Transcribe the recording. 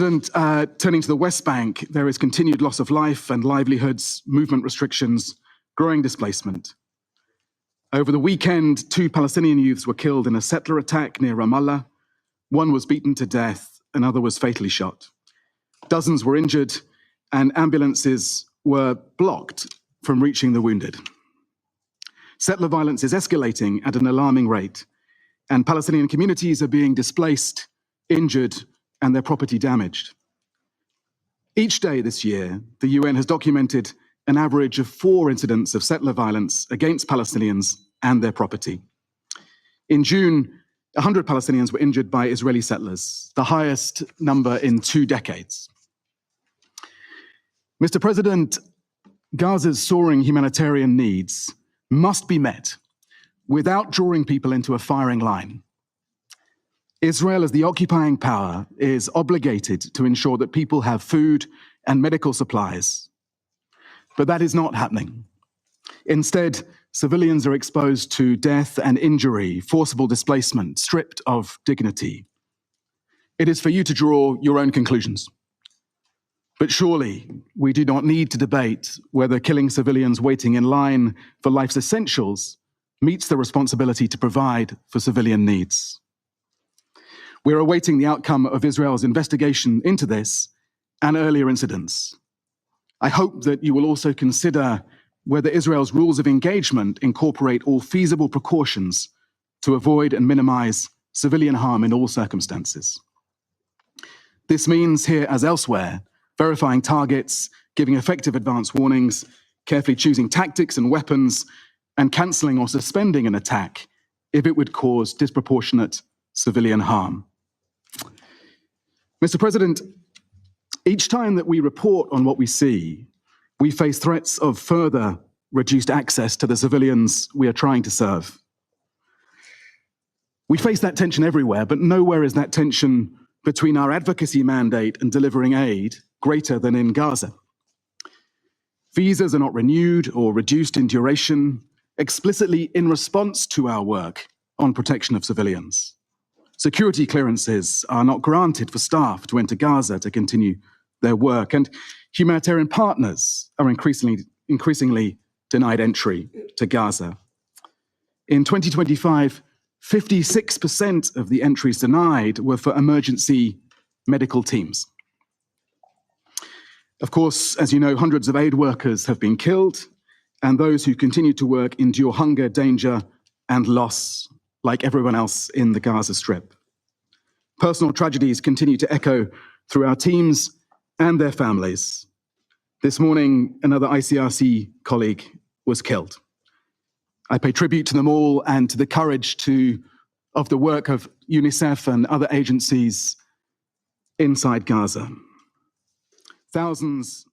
Turning to the West Bank, there is continued loss of life and livelihoods, movement restrictions, growing displacement. Over the weekend, 2 Palestinian youths were killed in a settler attack near Ramallah. One was beaten to death, another was fatally shot. Dozens were injured, and ambulances were blocked from reaching the wounded. Settler violence is escalating at an alarming rate, and Palestinian communities are being displaced, injured, and their property damaged. Each day this year, the UN has documented an average of 4 incidents of settler violence against Palestinians and their property. In June, 100 Palestinians were injured by Israeli settlers, the highest number in 2 decades. Mr. President, Gaza's soaring humanitarian needs must be met without drawing people into a firing line. Israel, as the occupying power, is obligated to ensure that people have food and medical supplies. But that is not happening. Instead, civilians are exposed to death and injury, forcible displacement, stripped of dignity. It is for you to draw your own conclusions. But surely we do not need to debate whether killing civilians waiting in line for life's essentials meets the responsibility to provide for civilian needs. We're awaiting the outcome of Israel's investigation into this and earlier incidents. I hope that you will also consider whether Israel's rules of engagement incorporate all feasible precautions to avoid and minimize civilian harm in all circumstances. This means, here as elsewhere, verifying targets, giving effective advance warnings, carefully choosing tactics and weapons, and cancelling or suspending an attack if it would cause disproportionate civilian harm. Mr. President, each time that we report on what we see, we face threats of further reduced access to the civilians we are trying to serve. We face that tension everywhere, but nowhere is that tension between our advocacy mandate and delivering aid greater than in Gaza. Visas are not renewed or reduced in duration, explicitly in response to our work on protection of civilians. Security clearances are not granted for staff to enter Gaza to continue their work, and humanitarian partners are increasingly denied entry to Gaza. In 2025, 56% of the entries denied were for emergency medical teams. Of course, as you know, hundreds of aid workers have been killed, and those who continue to work endure hunger, danger, and loss, like everyone else in the Gaza Strip. Personal tragedies continue to echo through our teams and their families. This morning, another ICRC colleague was killed. I pay tribute to them all and to the courage of the work of UNICEF and other agencies inside Gaza. Thousands